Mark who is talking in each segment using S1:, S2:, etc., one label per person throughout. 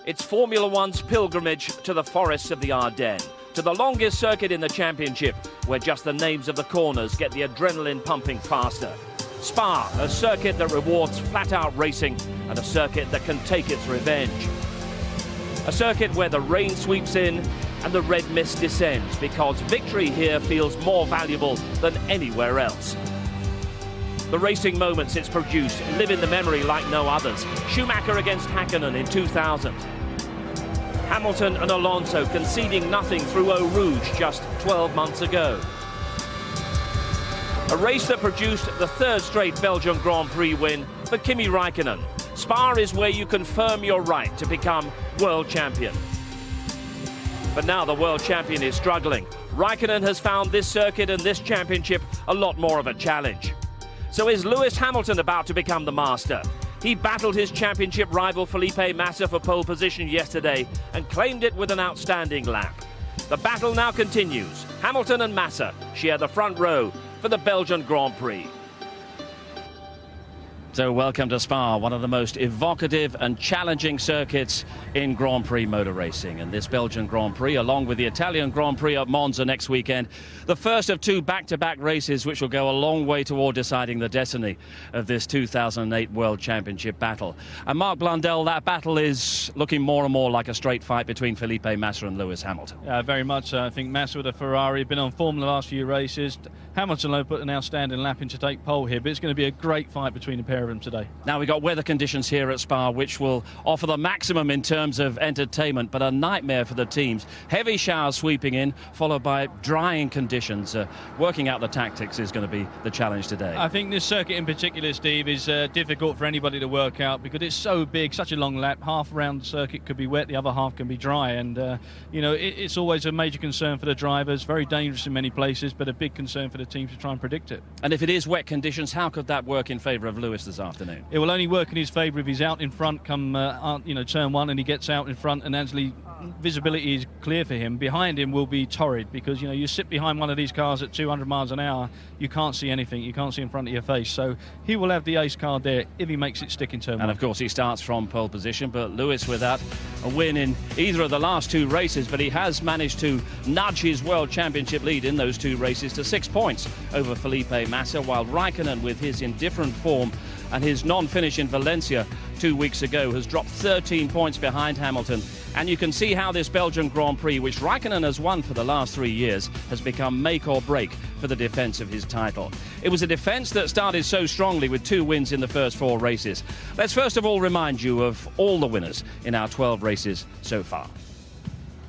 S1: It's Formula One's pilgrimage to the forests of the Ardennes, to the longest circuit in the championship, where just the names of the corners get the adrenaline pumping faster. Spa, a circuit that rewards flat-out racing and a circuit that can take its revenge. A circuit where the rain sweeps in and the red mist descends, because victory here feels more valuable than anywhere else. The racing moments it's produced live in the memory like no others. Schumacher against Hakkinen in 2000. Hamilton and Alonso conceding nothing through Eau Rouge just 12 months ago. A race that produced the third straight Belgian Grand Prix win for Kimi Raikkonen. Spa is where you confirm your right to become world champion. But now the world champion is struggling. Raikkonen has found this circuit and this championship a lot more of a challenge. So is Lewis Hamilton about to become the master? He battled his championship rival Felipe Massa for pole position yesterday and claimed it with an outstanding lap. The battle now continues. Hamilton and Massa share the front row for the Belgian Grand Prix. So welcome to Spa, one of the most evocative and challenging circuits in Grand Prix motor racing. And this Belgian Grand Prix, along with the Italian Grand Prix at Monza next weekend, the first of two back-to-back races which will go a long way toward deciding the destiny of this 2008 World Championship battle. And Mark Blundell, that battle is looking more and more like a straight fight between Felipe Massa and Lewis Hamilton.
S2: Yeah, very much so. I think Massa with a Ferrari, been on form the last few races. Hamilton will put an outstanding lap in to take pole here, but it's going to be a great fight between the pair of them today.
S1: Now we've got weather conditions here at Spa which will offer the maximum in terms of entertainment, but a nightmare for the teams. Heavy showers sweeping in, followed by drying conditions. Working out the tactics is going to be the challenge today.
S2: I think this circuit in particular, Steve, is difficult for anybody to work out because it's so big, such a long lap. Half around the circuit could be wet, the other half can be dry, and you know, it's always a major concern for the drivers. Very dangerous in many places, but a big concern for the teams to try and predict it.
S1: And if it is wet conditions, how could that work in favour of Lewis this afternoon?
S2: It will only work in his favour if he's out in front come turn one, and he gets out in front and actually visibility is clear for him. Behind him will be torrid because you sit behind one of these cars at 200 miles an hour, you can't see anything, you can't see in front of your face. So he will have the ace card there if he makes it stick in turn one.
S1: And of course he starts from pole position, but Lewis without a win in either of the last two races, but he has managed to nudge his World Championship lead in those two races to 6 points over Felipe Massa, while Raikkonen, with his indifferent form and his non-finish in Valencia 2 weeks ago, has dropped 13 points behind Hamilton. And you can see how this Belgian Grand Prix, which Raikkonen has won for the last 3 years, has become make or break for the defence of his title. It was a defence that started so strongly with 2 wins in the first 4 races. Let's first of all remind you of all the winners in our 12 races so far.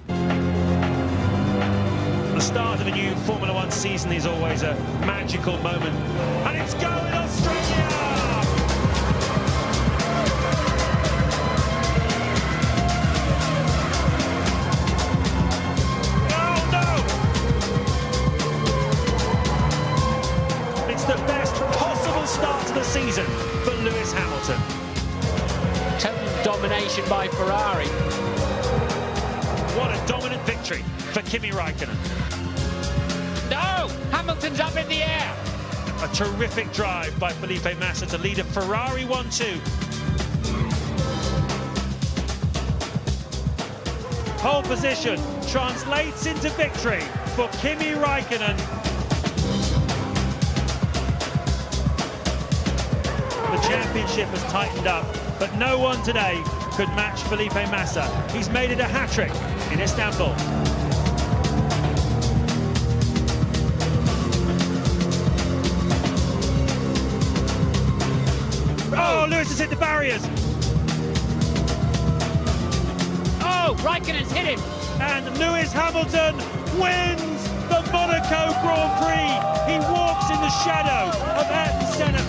S3: The start of a new Formula One season is always a magical moment. And it's going Australia! Season for Lewis Hamilton.
S4: Total domination by Ferrari.
S3: What a dominant victory for Kimi Raikkonen.
S4: No! Hamilton's up in the air.
S3: A terrific drive by Felipe Massa to lead a Ferrari 1-2. Pole position translates into victory for Kimi Raikkonen. The championship has tightened up, but no one today could match Felipe Massa. He's made it a hat-trick in Istanbul. Oh, Lewis has hit the barriers.
S4: Oh, Raikkonen's hit him.
S3: And Lewis Hamilton wins the Monaco Grand Prix. He walks in the shadow of Ayrton Senna.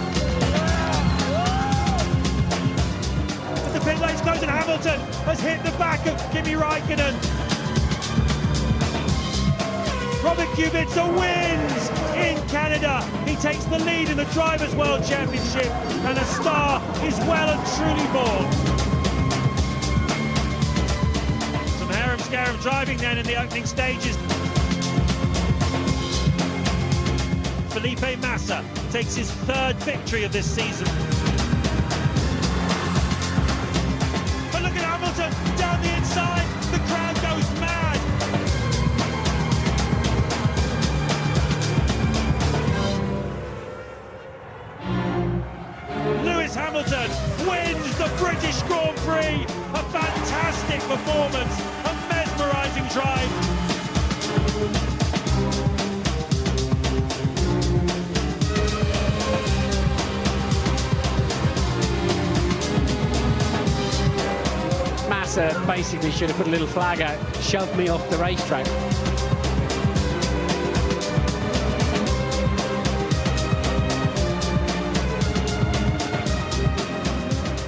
S3: Pit lane's closed and Hamilton has hit the back of Kimi Raikkonen. Robert Kubica wins in Canada. He takes the lead in the Drivers' World Championship, and a star is well and truly born. Some harem-scarum driving then in the opening stages. Felipe Massa takes his 3rd victory of this season. Down Hamilton wins the British Grand Prix. A fantastic performance, a mesmerising drive.
S5: Massa basically should have put a little flag out, shoved me off the racetrack.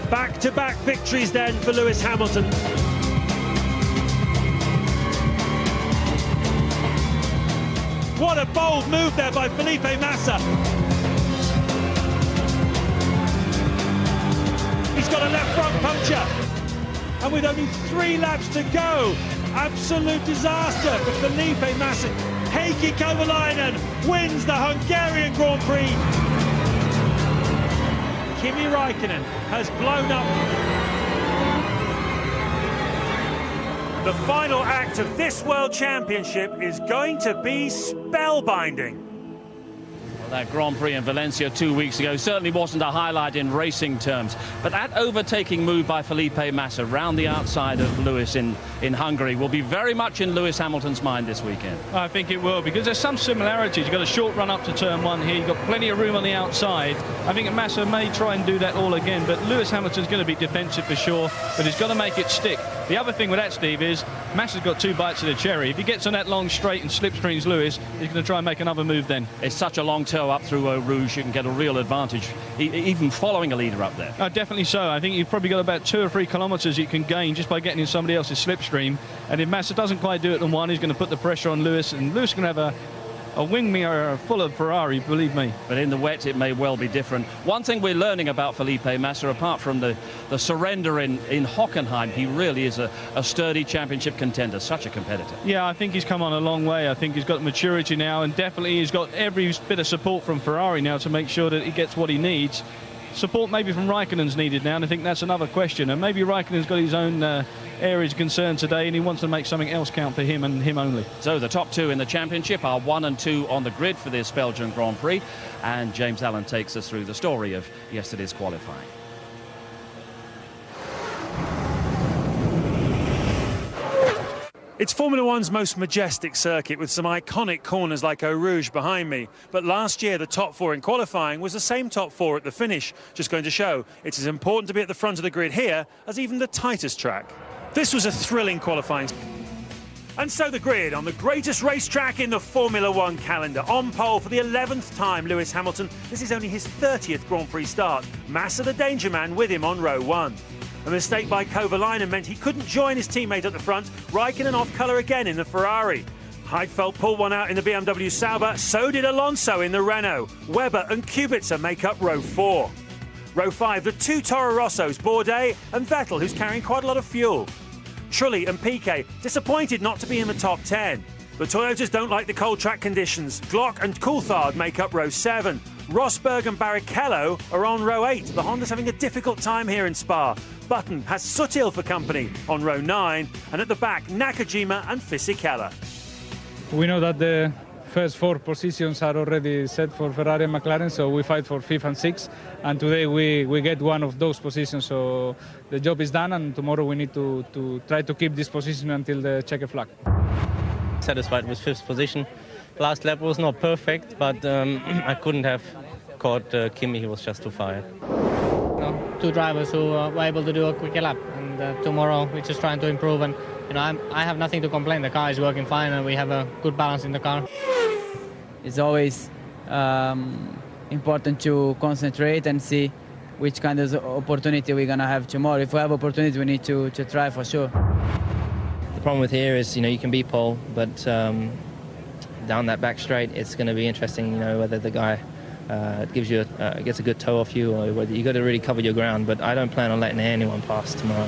S3: Back-to-back victories then for Lewis Hamilton. What a bold move there by Felipe Massa. He's got a left front puncture. And with only 3 laps to go, absolute disaster for Felipe Massa. Heikki Kovalainen wins the Hungarian Grand Prix. Kimi Räikkönen has blown up. The final act of this World Championship is going to be spellbinding.
S1: That Grand Prix in Valencia 2 weeks ago certainly wasn't a highlight in racing terms, but that overtaking move by Felipe Massa round the outside of Lewis in Hungary will be very much in Lewis Hamilton's mind this weekend.
S2: I think it will, because there's some similarities. You've got a short run up to turn 1 here, you've got plenty of room on the outside. I think Massa may try and do that all again, but Lewis Hamilton's going to be defensive for sure, but he's got to make it stick. The other thing with that, Steve, is Massa's got 2 bites of the cherry. If he gets on that long straight and slipstreams Lewis, he's going to try and make another move then.
S1: It's such a long toe up through Eau Rouge, you can get a real advantage, even following a leader up there.
S2: Oh, definitely so. I think you've probably got about 2 or 3 kilometres you can gain just by getting in somebody else's slipstream. And if Massa doesn't quite do it on 1, he's going to put the pressure on Lewis, and Lewis can have a wing mirror full of Ferrari, believe me.
S1: But in the wet, it may well be different. One thing we're learning about Felipe Massa, apart from the surrender in Hockenheim, he really is a sturdy championship contender, such a competitor.
S2: Yeah, I think he's come on a long way. I think he's got maturity now, and definitely he's got every bit of support from Ferrari now to make sure that he gets what he needs. Support maybe from Raikkonen's needed now, and I think that's another question. And maybe Raikkonen's got his own areas of concern today, and he wants to make something else count for him and him only.
S1: So the top 2 in the championship are 1 and 2 on the grid for this Belgian Grand Prix, and James Allen takes us through the story of yesterday's qualifying.
S3: It's Formula One's most majestic circuit, with some iconic corners like Eau Rouge behind me. But last year, the top 4 in qualifying was the same top 4 at the finish. Just going to show it's as important to be at the front of the grid here as even the tightest track. This was a thrilling qualifying. And so the grid on the greatest racetrack in the Formula One calendar. On pole for the 11th time, Lewis Hamilton. This is only his 30th Grand Prix start. Massa the danger man with him on row 1. A mistake by Kovalainen meant he couldn't join his teammate at the front. Räikkönen off colour again in the Ferrari. Heidfeld pulled one out in the BMW Sauber, so did Alonso in the Renault. Webber and Kubica make up row 4. Row 5, the 2 Toro Rossos, Bourdais and Vettel, who's carrying quite a lot of fuel. Trulli and Piquet disappointed not to be in the top 10. The Toyotas don't like the cold track conditions. Glock and Coulthard make up row 7. Rosberg and Barrichello are on row 8. The Honda's having a difficult time here in Spa. Button has Sutil for company on row 9, and at the back, Nakajima and Fisichella.
S6: We know that the first 4 positions are already set for Ferrari and McLaren, so we fight for 5th and 6th, and today we get one of those positions, so the job is done, and tomorrow we need to try to keep this position until the checkered flag.
S7: Satisfied with 5th position. Last lap was not perfect, but I couldn't have caught Kimi. He was just too far.
S8: 2 drivers who were able to do a quicker lap, and tomorrow we're just trying to improve, and I have nothing to complain. The car is working fine and we have a good balance in the car.
S9: It's always important to concentrate and see which kind of opportunity we're going to have tomorrow. If we have opportunity, we need to try for sure.
S7: The problem with here is, you can beat pole, but down that back straight, it's going to be interesting, whether the guy gets a good toe off you, or whether you got to really cover your ground. But I don't plan on letting anyone pass tomorrow.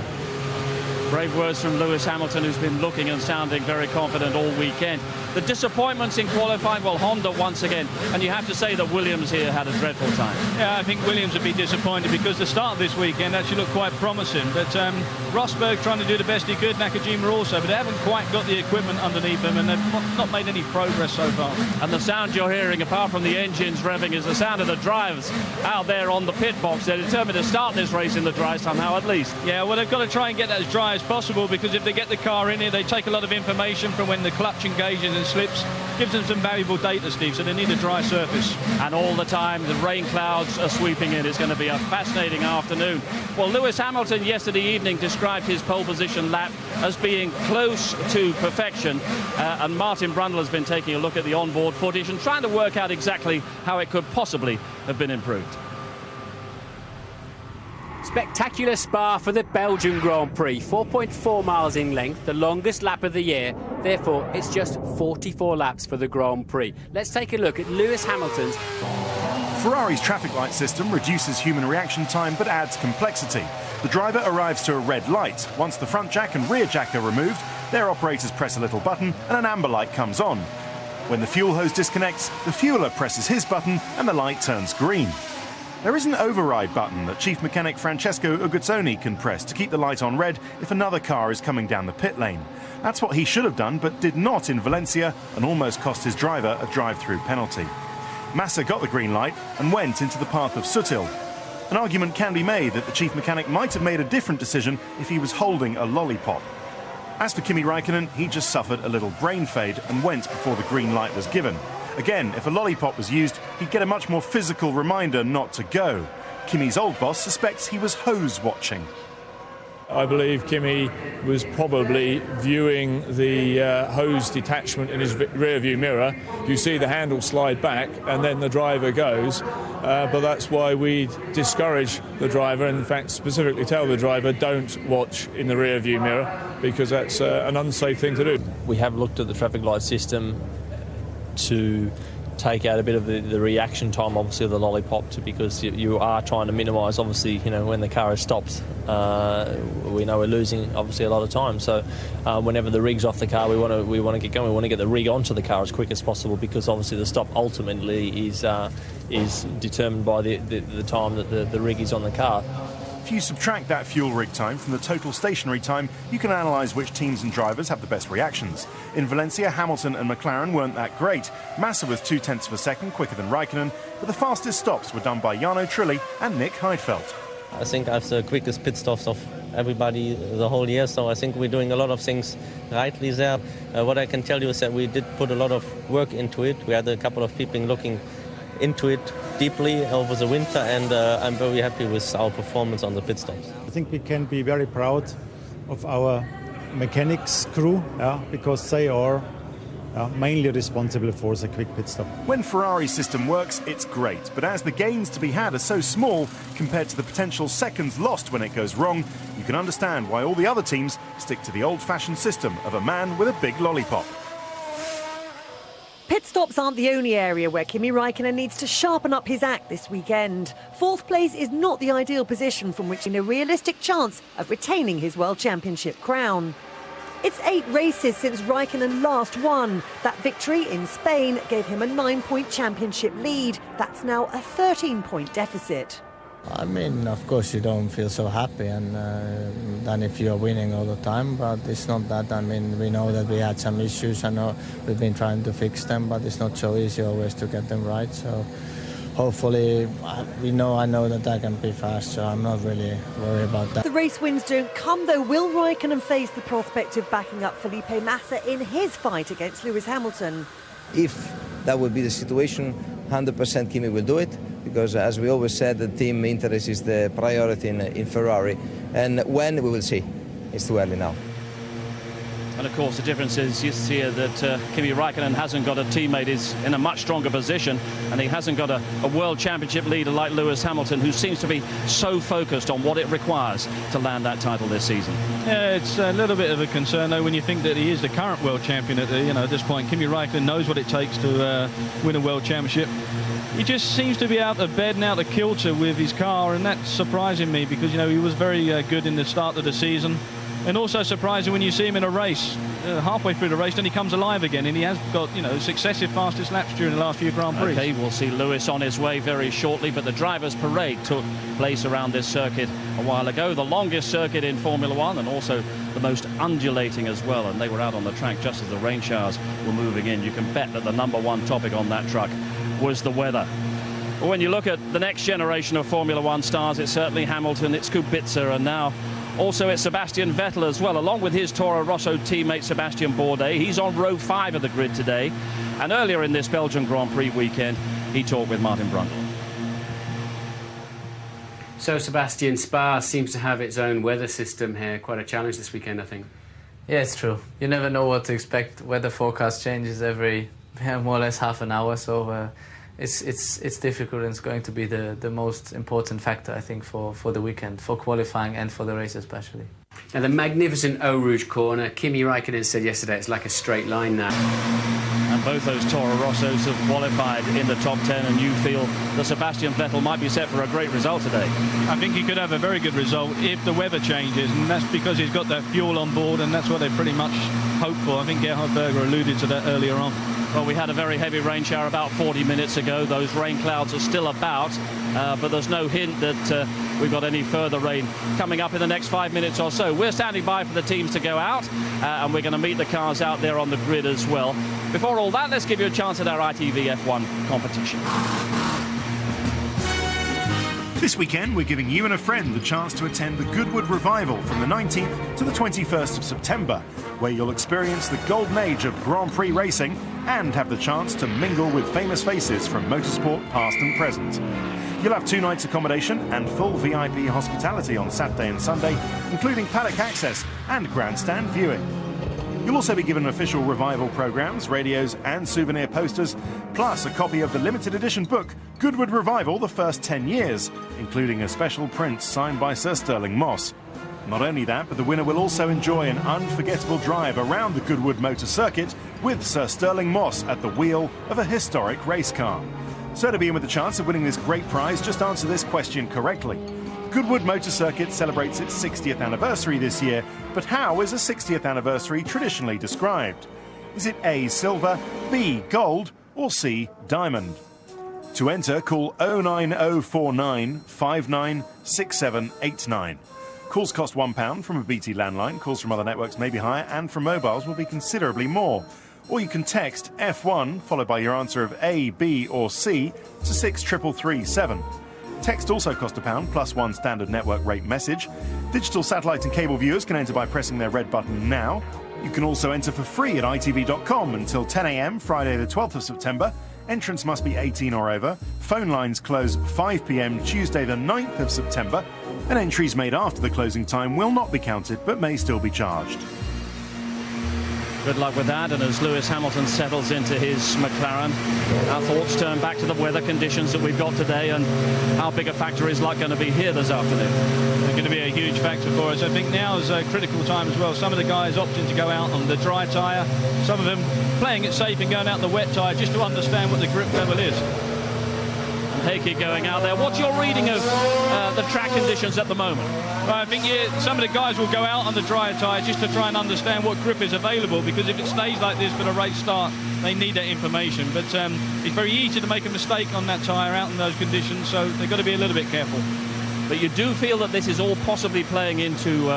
S1: Brave words from Lewis Hamilton, who's been looking and sounding very confident all weekend. The disappointments in qualifying, well, Honda once again, and you have to say that Williams here had a dreadful time.
S2: Yeah, I think Williams would be disappointed because the start of this weekend actually looked quite promising. But Rosberg trying to do the best he could, Nakajima also, but they haven't quite got the equipment underneath them, and they've not made any progress so far.
S1: And the sound you're hearing, apart from the engines revving, is the sound of the drivers out there on the pit box. They're determined to start this race in the dry somehow, at least.
S2: Yeah, well, they've got to try and get that as dry as possible, because if they get the car in here, they take a lot of information from when the clutch engages and slips. Gives them some valuable data, Steve, so they need a dry surface.
S1: And all the time, the rain clouds are sweeping in. It's going to be a fascinating afternoon. Well, Lewis Hamilton yesterday evening described his pole position lap as being close to perfection. And Martin Brundle has been taking a look at the onboard footage and trying to work out exactly how it could possibly have been improved.
S5: Spectacular Spa for the Belgian Grand Prix. 4.4 miles in length, the longest lap of the year. Therefore, it's just 44 laps for the Grand Prix. Let's take a look at Lewis Hamilton's.
S10: Ferrari's traffic light system reduces human reaction time but adds complexity. The driver arrives to a red light. Once the front jack and rear jack are removed, their operators press a little button and an amber light comes on. When the fuel hose disconnects, the fueler presses his button and the light turns green. There is an override button that Chief Mechanic Francesco Uguzzoni can press to keep the light on red if another car is coming down the pit lane. That's what he should have done, but did not in Valencia, and almost cost his driver a drive-through penalty. Massa got the green light and went into the path of Sutil. An argument can be made that the Chief Mechanic might have made a different decision if he was holding a lollipop. As for Kimi Räikkönen, he just suffered a little brain fade and went before the green light was given. Again, if a lollipop was used, he'd get a much more physical reminder not to go. Kimi's old boss suspects he was hose watching.
S11: I believe Kimi was probably viewing the hose detachment in his rear view mirror. You see the handle slide back and then the driver goes, but that's why we discourage the driver, in fact specifically tell the driver don't watch in the rear view mirror, because that's an unsafe thing to do.
S12: We have looked at the traffic light system to take out a bit of the reaction time, obviously, of the lollipop, because you are trying to minimise, obviously, when the car stops. We know we're losing, obviously, a lot of time. So whenever the rig's off the car, we want to get going. We want to get the rig onto the car as quick as possible, because obviously the stop ultimately is determined by the time that the rig is on the car.
S10: If you subtract that fuel rig time from the total stationary time, you can analyse which teams and drivers have the best reactions. In Valencia, Hamilton and McLaren weren't that great. Massa was 0.2 of a second quicker than Räikkönen, but the fastest stops were done by Jarno Trulli and Nick Heidfeld.
S7: I think I have the quickest pit stops of everybody the whole year, so I think we're doing a lot of things rightly there. What I can tell you is that we did put a lot of work into it. We had a couple of people looking into it deeply over the winter, and I'm very happy with our performance on the pit stops.
S13: I think we can be very proud of our mechanics crew, because they are mainly responsible for the quick pit stop.
S10: When Ferrari's system works, it's great, but as the gains to be had are so small compared to the potential seconds lost when it goes wrong, you can understand why all the other teams stick to the old-fashioned system of a man with a big lollipop.
S14: Pit stops aren't the only area where Kimi Räikkönen needs to sharpen up his act this weekend. Fourth place is not the ideal position from which a realistic chance of retaining his World Championship crown. It's 8 races since Räikkönen last won. That victory in Spain gave him a 9-point championship lead. That's now a 13-point deficit.
S15: I mean, of course you don't feel so happy and than if you're winning all the time, but it's not that. I mean, we know that we had some issues. I know we've been trying to fix them, but it's not so easy always to get them right. So hopefully, I know that I can be fast, so I'm not really worried about that.
S14: The race wins don't come, though. Will Räikkönen face the prospect of backing up Felipe Massa in his fight against Lewis Hamilton?
S16: If that would be the situation, 100% Kimi will do it, because as we always said, the team interest is the priority in Ferrari. And when, we will see. It's too early now.
S1: And of course the difference is you see that Kimi Räikkönen hasn't got a teammate, is in a much stronger position, and he hasn't got a World Championship leader like Lewis Hamilton, who seems to be so focused on what it requires to land that title this season.
S2: Yeah, it's a little bit of a concern though when you think that he is the current world champion at this point. Kimi Räikkönen knows what it takes to win a World Championship. He just seems to be out of bed and out of kilter with his car, and that's surprising me, because he was very good in the start of the season. And also surprising when you see him in a race, halfway through the race, then he comes alive again, and he has got, you know, successive fastest laps during the last few Grand Prix.
S1: Okay, we'll see Lewis on his way very shortly, but the drivers' parade took place around this circuit a while ago, the longest circuit in Formula One and also the most undulating as well, and they were out on the track just as the rain showers were moving in. You can bet that the #1 topic on that truck was the weather. But when you look at the next generation of Formula One stars, it's certainly Hamilton, it's Kubica, and now also it's Sebastian Vettel as well, along with his Toro Rosso teammate Sebastian Bourdais. He's on row 5 of the grid today, and earlier in this Belgian Grand Prix weekend he talked with Martin Brundle.
S5: So Sebastian, Spa seems to have its own weather system here. Quite a challenge this weekend, I think.
S17: Yeah, it's true. You never know what to expect. Weather forecast changes every more or less half an hour, so it's difficult, and it's going to be the most important factor, I think, for the weekend, for qualifying and for the race especially.
S5: Now, the magnificent Eau Rouge corner, Kimi Raikkonen said yesterday it's like a straight line now.
S1: And both those Toro Rossos have qualified in the top 10, and you feel that Sebastian Vettel might be set for a great result today.
S2: I think he could have a very good result if the weather changes, and that's because he's got that fuel on board, and that's what they pretty much hope for. I think Gerhard Berger alluded to that earlier on.
S1: Well, we had a very heavy rain shower about 40 minutes ago. Those rain clouds are still about, but there's no hint that we've got any further rain coming up in the next 5 minutes or so. We're standing by for the teams to go out, and we're going to meet the cars out there on the grid as well. Before all that, let's give you a chance at our ITV F1 competition.
S10: This weekend, we're giving you and a friend the chance to attend the Goodwood Revival from the 19th to the 21st of September, where you'll experience the golden age of Grand Prix racing and have the chance to mingle with famous faces from motorsport past and present. You'll have 2 nights accommodation and full VIP hospitality on Saturday and Sunday, including paddock access and grandstand viewing. You'll also be given official Revival programmes, radios and souvenir posters, plus a copy of the limited edition book, Goodwood Revival, the First 10 Years, including a special print signed by Sir Stirling Moss. Not only that, but the winner will also enjoy an unforgettable drive around the Goodwood Motor Circuit with Sir Stirling Moss at the wheel of a historic race car. So to be in with the chance of winning this great prize, just answer this question correctly. Goodwood Motor Circuit celebrates its 60th anniversary this year, but how is a 60th anniversary traditionally described? Is it A, silver, B, gold, or C, diamond? To enter, call 09049 596789. Calls cost £1 from a BT landline. Calls from other networks may be higher, and from mobiles will be considerably more. Or you can text F1 followed by your answer of A, B or C to 63337. Text also costs £1 plus 1 standard network rate message. Digital satellite and cable viewers can enter by pressing their red button now. You can also enter for free at itv.com until 10 a.m. Friday the 12th of September. Entrance must be 18 or over. Phone lines close 5 p.m. Tuesday the 9th of September. And entries made after the closing time will not be counted but may still be charged.
S1: Good luck with that, and as Lewis Hamilton settles into his McLaren, our thoughts turn back to the weather conditions that we've got today and how big a factor is luck going to be here this afternoon.
S2: They're going to be a huge factor for us. I think now is a critical time as well. Some of the guys opting to go out on the dry tyre, some of them playing it safe and going out the wet tyre just to understand what the grip level is.
S1: Heikki going out there. What's your reading of the track conditions at the moment?
S2: Well, I think some of the guys will go out on the dry tyre just to try and understand what grip is available, because if it stays like this for the race start, they need that information. But it's very easy to make a mistake on that tyre out in those conditions, so they've got to be a little bit careful.
S1: But you do feel that this is all possibly playing into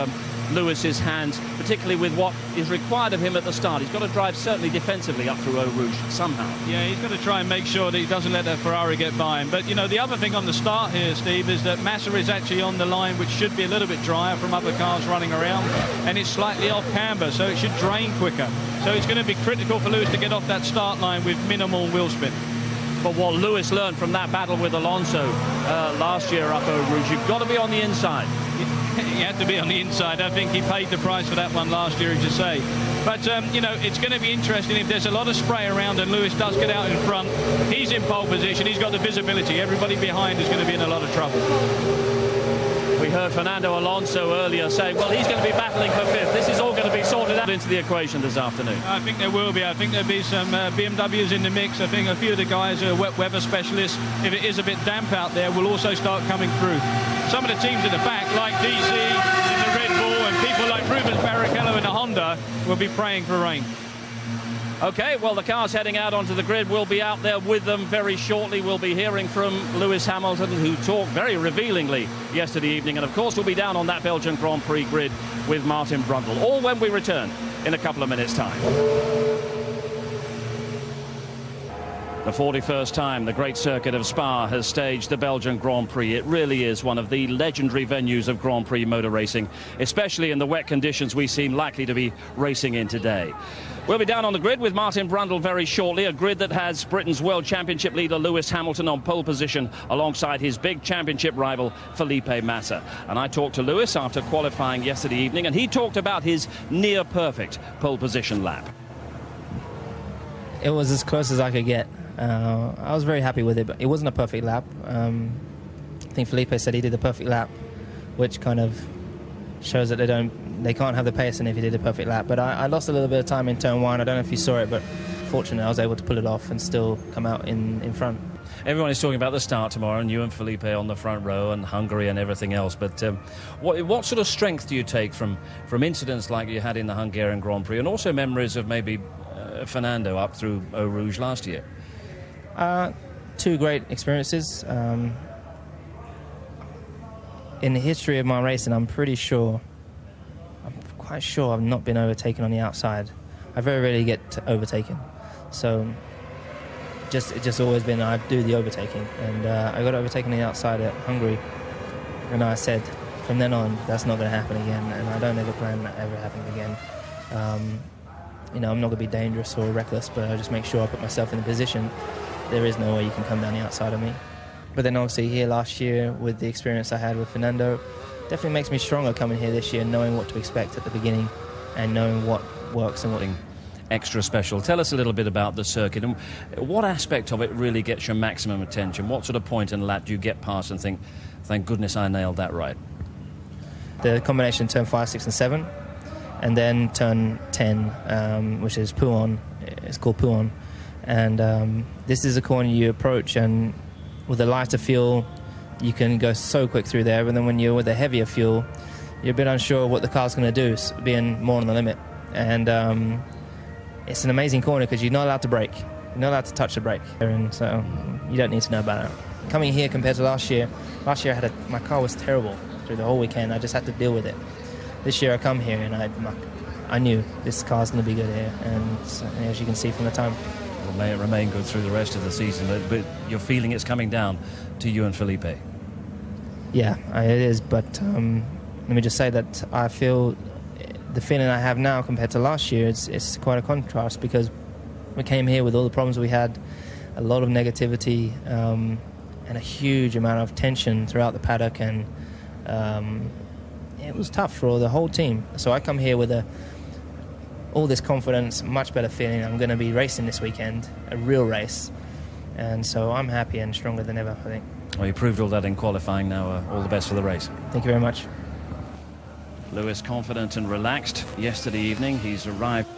S1: Lewis's hands, particularly with what is required of him at the start. He's got to drive certainly defensively up through Eau Rouge somehow.
S2: Yeah, he's got to try and make sure that he doesn't let that Ferrari get by him. But, you know, the other thing on the start here, Steve, is that Massa is actually on the line, which should be a little bit drier from other cars running around, and it's slightly off camber, so it should drain quicker. So it's going to be critical for Lewis to get off that start line with minimal wheel spin.
S1: But what Lewis learned from that battle with Alonso last year up Eau Rouge, you've got to be on the inside.
S2: He had to be on the inside. I think he paid the price for that one last year, as you say. But, you know, it's going to be interesting if there's a lot of spray around and Lewis does get out in front. He's in pole position. He's got the visibility. Everybody behind is going to be in a lot of trouble.
S1: We heard Fernando Alonso earlier saying, well, he's going to be battling for fifth. This is all going to be sorted out into the equation this afternoon.
S2: I think there will be. I think there'll be some BMWs in the mix. I think a few of the guys are wet weather specialists. If it is a bit damp out there, will also start coming through. Some of the teams at the back, like DC, in the Red Bull, and people like Rubens We'll be praying for rain.
S1: OK, well, the cars heading out onto the grid. We'll be out there with them very shortly. We'll be hearing from Lewis Hamilton, who talked very revealingly yesterday evening. And, of course, we'll be down on that Belgian Grand Prix grid with Martin Brundle, all when we return in a couple of minutes' time. The 41st time the great circuit of Spa has staged the Belgian Grand Prix. It really is one of the legendary venues of Grand Prix motor racing, especially in the wet conditions we seem likely to be racing in today. We'll be down on the grid with Martin Brundle very shortly, a grid that has Britain's World Championship leader Lewis Hamilton on pole position alongside his big championship rival Felipe Massa. And I talked to Lewis after qualifying yesterday evening, and he talked about his near-perfect pole position lap.
S7: It was as close as I could get. I was very happy with it, but it wasn't a perfect lap. I think Felipe said he did a perfect lap, which kind of shows that they can't have the pace, and if he did a perfect lap. But I lost a little bit of time in turn one. I don't know if you saw it, but fortunately I was able to pull it off and still come out in front.
S1: Everyone is talking about the start tomorrow, and you and Felipe on the front row, and Hungary and everything else. But what sort of strength do you take from incidents like you had in the Hungarian Grand Prix, and also memories of maybe Fernando up through Eau Rouge last year?
S7: Two great experiences. In the history of my racing, I'm quite sure I've not been overtaken on the outside. I very rarely get overtaken. So it's just always been I do the overtaking. And I got overtaken on the outside at Hungary. And I said, from then on, that's not going to happen again. And I don't ever plan that ever happening again. I'm not going to be dangerous or reckless, but I just make sure I put myself in a position. There is no way you can come down the outside of me. But then obviously here last year, with the experience I had with Fernando, definitely makes me stronger coming here this year, knowing what to expect at the beginning and knowing what works and what...
S1: Extra special. Tell us a little bit about the circuit and what aspect of it really gets your maximum attention. What sort of point and lap do you get past and think, thank goodness I nailed that right?
S7: The combination turn 5, 6 and 7, and then turn 10, which is Pouhon. It's called Pouhon. And this is a corner you approach, and with a lighter fuel you can go so quick through there, but then when you're with a heavier fuel you're a bit unsure what the car's going to do, being more on the limit. And it's an amazing corner because you're not allowed to brake, you're not allowed to touch the brake, and so you don't need to know about it. Coming here compared to last year my car was terrible through the whole weekend. I just had to deal with it. This year I come here and I knew this car's going to be good here, and as you can see from the time.
S1: Well, may it remain good through the rest of the season, but you're feeling it's coming down to you and Felipe.
S7: Yeah, it is, but let me just say that I feel the feeling I have now compared to last year, it's quite a contrast, because we came here with all the problems we had, a lot of negativity, and a huge amount of tension throughout the paddock, and it was tough for the whole team. So I come here with all this confidence, much better feeling. I'm going to be racing this weekend, a real race, and so I'm happy and stronger than ever, I think.
S1: Well, you proved all that in qualifying. Now all the best for the race.
S7: Thank you very much.
S1: Lewis confident and relaxed yesterday evening. He's arrived.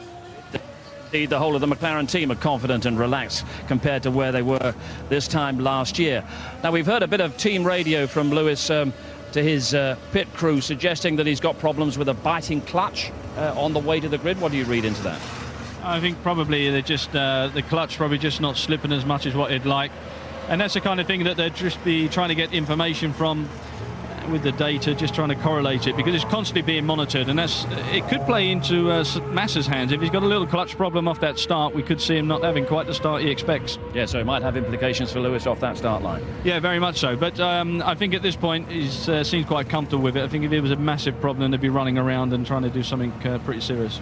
S1: Indeed, the whole of the McLaren team are confident and relaxed compared to where they were this time last year. Now, we've heard a bit of team radio from Lewis to his pit crew, suggesting that he's got problems with a biting clutch on the way to the grid. What do you read into that?
S2: I think probably they're just the clutch probably just not slipping as much as what he'd like, and that's the kind of thing that they'd just be trying to get information from with the data, just trying to correlate it, because it's constantly being monitored, and it could play into Massa's hands. If he's got a little clutch problem off that start, we could see him not having quite the start he expects.
S1: Yeah, so it might have implications for Lewis off that start line.
S2: Yeah, very much so, but I think at this point he seems quite comfortable with it. I think if it was a massive problem, they'd be running around and trying to do something pretty serious.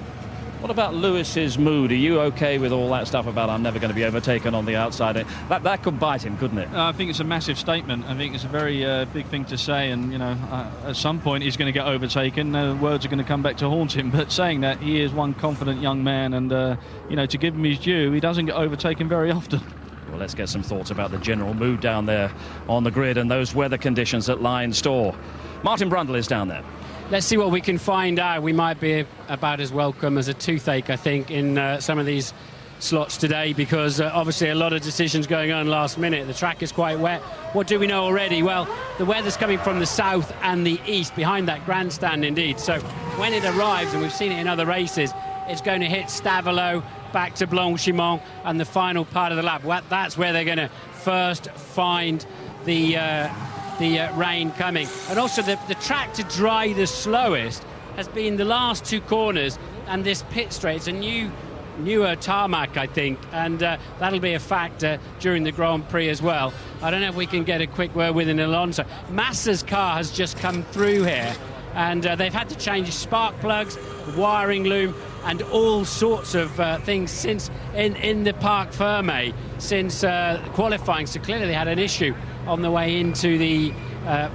S1: What about Lewis's mood? Are you okay with all that stuff about I'm never going to be overtaken on the outside? That could bite him, couldn't it?
S2: I think it's a massive statement. I think it's a very big thing to say, and at some point he's going to get overtaken. Words are going to come back to haunt him. But saying that, he is one confident young man, and to give him his due, he doesn't get overtaken very often.
S1: Well, let's get some thoughts about the general mood down there on the grid and those weather conditions that lie in store. Martin Brundle is down there.
S5: Let's see what we can find out. We might be about as welcome as a toothache, I think, in some of these slots today, because obviously a lot of decisions going on last minute. The track is quite wet. What do we know already? Well, the weather's coming from the south and the east, behind that grandstand indeed. So when it arrives, and we've seen it in other races, it's going to hit Stavelot back to Blanchimont and the final part of the lap. Well, that's where they're going to first find the rain coming. And also the track to dry the slowest has been the last 2 corners and this pit straight. It's a newer tarmac, I think, and that'll be a factor during the Grand Prix as well. I don't know if we can get a quick word with Alonso. Massa's car has just come through here, and they've had to change spark plugs, wiring loom, and all sorts of things since in the Parc Fermé since qualifying. So clearly they had an issue on the way into the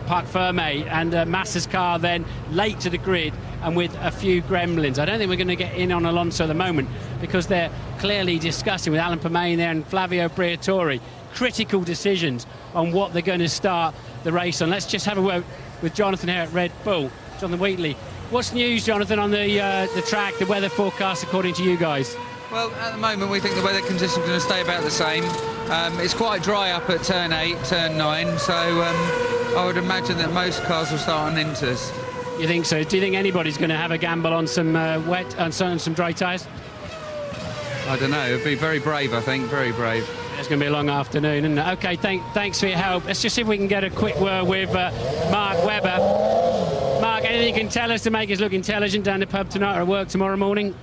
S5: Parc Fermé, and Massa's car then late to the grid and with a few gremlins. I don't think we're going to get in on Alonso at the moment because they're clearly discussing with Alan Permain there and Flavio Briatore critical decisions on what they're going to start the race on. Let's just have a word with Jonathan here at Red Bull. Jonathan Wheatley. What's news, Jonathan, on the track, the weather forecast according to you guys?
S18: Well, at the moment we think the weather conditions are going to stay about the same. It's quite dry up at turn 8, turn 9, so I would imagine that most cars will start on inters.
S5: You think so? Do you think anybody's going to have a gamble on some wet and some dry tyres?
S18: I don't know. It'd be very brave, I think. Very brave.
S5: It's going to be a long afternoon, isn't it? OK, thanks for your help. Let's just see if we can get a quick word with Mark Webber. Mark, anything you can tell us to make us look intelligent down the pub tonight or at work tomorrow morning?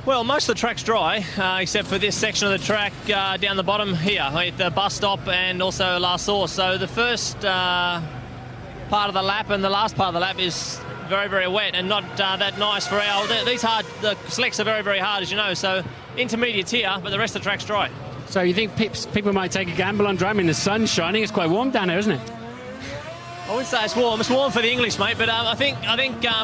S12: Well, most of the track's dry, except for this section of the track down the bottom here, at the bus stop and also La Source. So the first part of the lap and the last part of the lap is very, very wet and not that nice for our... The slicks are very, very hard, as you know, so intermediates here, but the rest of the track's dry.
S5: So you think people might take a gamble on driving in the sun shining? It's quite warm down there, isn't it?
S12: I wouldn't say it's warm. It's warm for the English, mate, but I think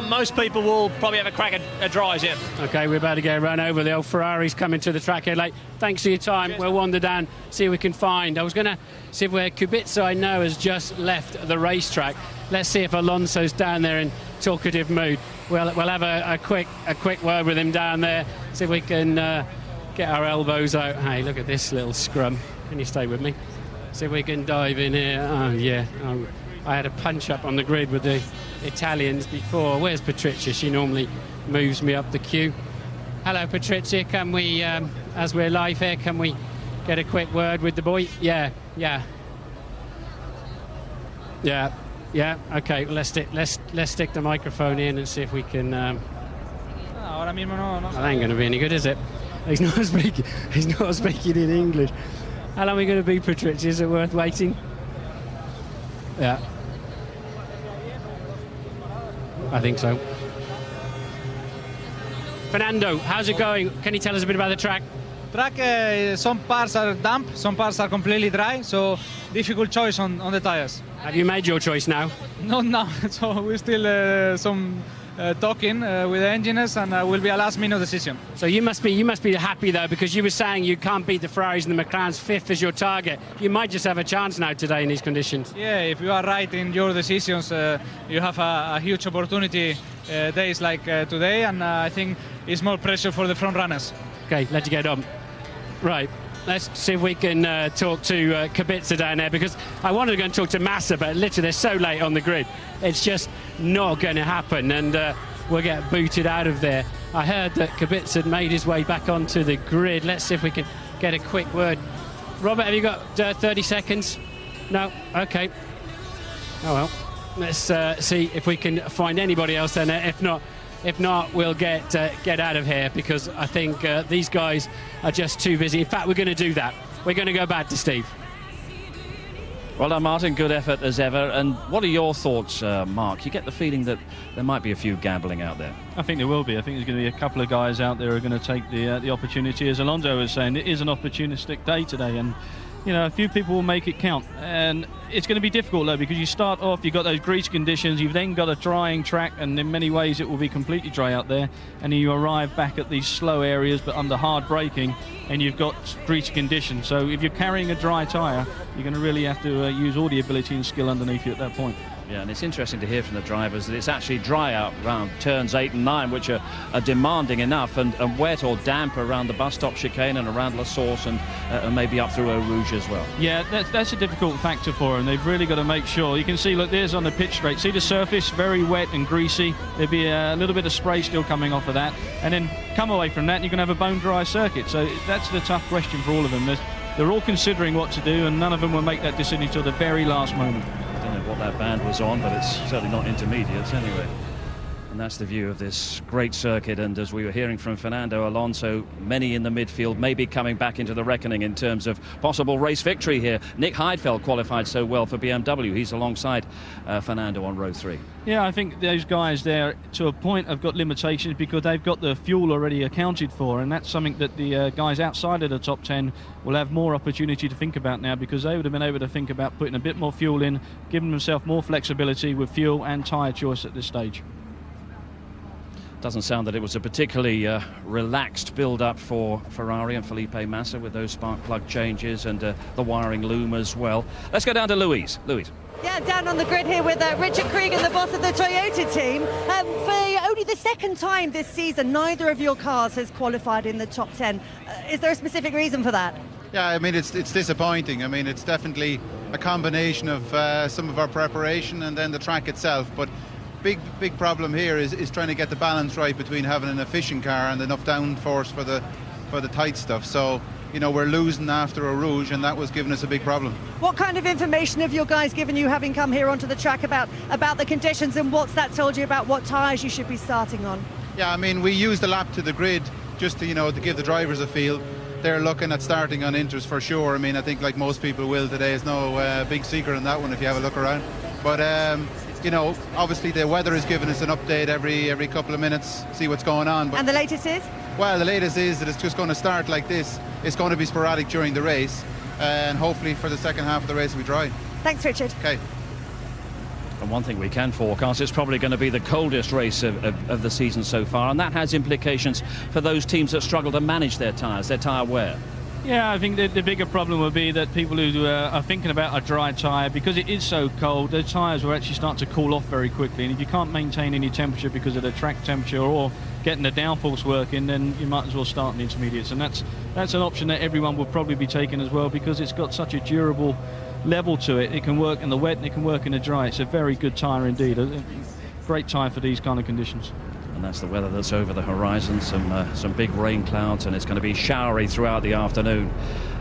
S12: most people will probably have a crack at dries, yeah. OK, we're about to get run over. The old Ferrari's coming to the track here late. Thanks for your time. Cheers. We'll wander down, see if we can find. I was going to see where Kubica, I know, has just left the racetrack. Let's see if Alonso's down there in talkative mood. We'll have a quick word with him down there, see if we can get our elbows out. Hey, look at this little scrum. Can you stay with me? See if we can dive in here. Oh, yeah. I had a punch-up on the grid with the Italians before. Where's Patricia? She normally moves me up the queue. Hello, Patricia. Can we, as we're live here, can we get a quick word with the boy? Yeah. OK, let's stick the microphone in and see if we can... That ain't going to be any good, is it? He's not speaking in English. How long are we going to be, Patricia? Is it worth waiting? Yeah. I think so. Fernando, how's it going? Can you tell us a bit about the track?
S6: Track, some parts are damp, some parts are completely dry, so difficult choice on the tires.
S5: Have you made your choice now?
S6: Not now, so we're still talking with the engineers, and will be a last-minute decision.
S5: So you must be happy though, because you were saying you can't beat the Ferraris and the McLarens. 5th is your target. You might just have a chance now today in these conditions.
S6: Yeah, if you are right in your decisions, you have a huge opportunity days like today, and I think it's more pressure for the front runners.
S5: Okay, let you get on. Right. Let's see if we can talk to Kubica down there, because I wanted to go and talk to Massa, but literally they're so late on the grid. It's just not going to happen, and we'll get booted out of there. I heard that Kubica had made his way back onto the grid. Let's see if we can get a quick word. Robert, have you got 30 seconds? No? OK. Oh, well. Let's see if we can find anybody else down there. If not, we'll get out of here, because I think these guys are just too busy. In fact, we're going to do that. We're going to go back to Steve.
S1: Well done, Martin. Good effort as ever. And what are your thoughts, Mark? You get the feeling that there might be a few gambling out there.
S2: I think there will be. I think there's going to be a couple of guys out there who are going to take the opportunity. As Alonso was saying, it is an opportunistic day today, and you know, a few people will make it count. And it's going to be difficult, though, because you start off, you've got those grease conditions, you've then got a drying track, and in many ways it will be completely dry out there. And you arrive back at these slow areas, but under hard braking, and you've got greasy conditions. So if you're carrying a dry tyre, you're going to really have to use all the ability and skill underneath you at that point. Yeah, and it's interesting to hear from the drivers that it's actually dry out around turns 8 and 9, which are demanding enough, and wet or damp around the bus stop chicane and around La Source and maybe up through Eau Rouge as well. Yeah, that's a difficult factor for them. They've really got to make sure. You can see, look, there's on the pitch straight. See the surface, very wet and greasy. There'll be a little bit of spray still coming off of that. And then come away from that, you're going to have a bone dry circuit. So that's the tough question for all of them. They're all considering what to do, and none of them will make that decision until the very last moment. I don't know what that band was on, but it's certainly not intermediates anyway. And that's the view of this great circuit, and as we were hearing from Fernando Alonso, many in the midfield may be coming back into the reckoning in terms of possible race victory here. Nick Heidfeld qualified so well for BMW. He's alongside Fernando on row 3. Yeah, I think those guys there, to a point, have got limitations because they've got the fuel already accounted for, and that's something that the guys outside of the top 10 will have more opportunity to think about now, because they would have been able to think about putting a bit more fuel in, giving themselves more flexibility with fuel and tyre choice at this stage. Doesn't sound that it was a particularly relaxed build-up for Ferrari and Felipe Massa with those spark plug changes and the wiring loom as well. Let's go down to Louise. Louise.
S14: Yeah, down on the grid here with Richard Cregan, the boss of the Toyota team. For only the second time this season, neither of your cars has qualified in the top 10. Is there a specific reason for that?
S19: Yeah, I mean, it's disappointing. I mean, it's definitely a combination of some of our preparation and then the track itself. But big problem here is trying to get the balance right between having an efficient car and enough downforce for the tight stuff. So, you know, we're losing after Eau Rouge, and that was giving us a big problem.
S14: What kind of information have your guys given you, having come here onto the track, about the conditions, and what's that told you about what tyres you should be starting on?
S19: Yeah, I mean, we used the lap to the grid just to, you know, to give the drivers a feel. They're looking at starting on inters for sure. I mean, I think like most people will today. There's no big secret in that one if you have a look around. But you know, obviously the weather is giving us an update every couple of minutes, see what's going on. But,
S14: and the latest is?
S19: Well, the latest is that it's just going to start like this. It's going to be sporadic during the race, and hopefully for the second half of the race we dry.
S14: Thanks, Richard.
S19: Okay.
S2: And one thing we can forecast, it's probably going to be the coldest race of the season so far, and that has implications for those teams that struggle to manage their tyres, their tyre wear. Yeah, I think the bigger problem will be that people who are thinking about a dry tyre, because it is so cold, the tyres will actually start to cool off very quickly. And if you can't maintain any temperature because of the track temperature or getting the downforce working, then you might as well start in the intermediates. And that's an option that everyone will probably be taking as well, because it's got such a durable level to it. It can work in the wet and it can work in the dry. It's a very good tyre indeed. A great tyre for these kind of conditions. And that's the weather that's over the horizon, some big rain clouds, and it's going to be showery throughout the afternoon,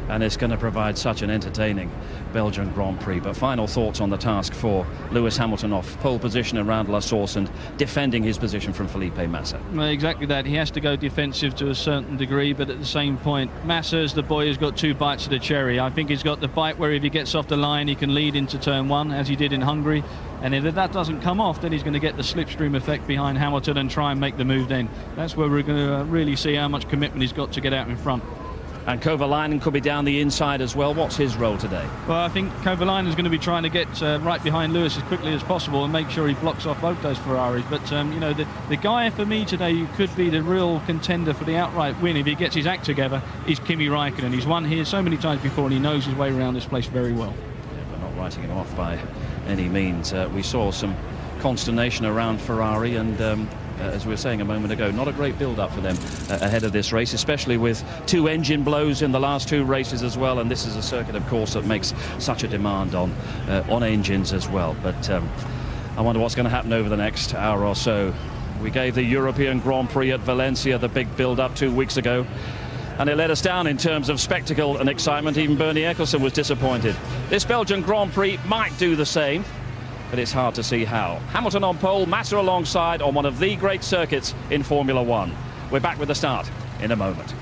S2: and it's going to provide such an entertaining Belgian Grand Prix. But final thoughts on the task for Lewis Hamilton off pole position around La Source and defending his position from Felipe Massa. Well, exactly that. He has to go defensive to a certain degree, but at the same point, Massa's the boy who's got 2 bites of the cherry. I think he's got the bite where if he gets off the line, he can lead into turn 1, as he did in Hungary. And if that doesn't come off, then he's going to get the slipstream effect behind Hamilton and try and make the move then. That's where we're going to really see how much commitment he's got to get out in front. And Kovalainen could be down the inside as well. What's his role today? Well, I think Kovalainen is going to be trying to get right behind Lewis as quickly as possible and make sure he blocks off both those Ferraris. But, you know, the guy for me today who could be the real contender for the outright win if he gets his act together is Kimi Raikkonen. He's won here so many times before and he knows his way around this place very well. Yeah, we're not writing him off by any means. We saw some consternation around Ferrari and as we were saying a moment ago, not a great build-up for them ahead of this race, especially with 2 engine blows in the last 2 races as well, and this is a circuit of course that makes such a demand on engines as well. But I wonder what's going to happen over the next hour or so. We gave the European Grand Prix at Valencia the big build-up 2 weeks ago, and it let us down in terms of spectacle and excitement. Even Bernie Ecclestone was disappointed. This Belgian Grand Prix might do the same, but it's hard to see how. Hamilton on pole, Massa alongside on one of the great circuits in Formula One. We're back with the start in a moment.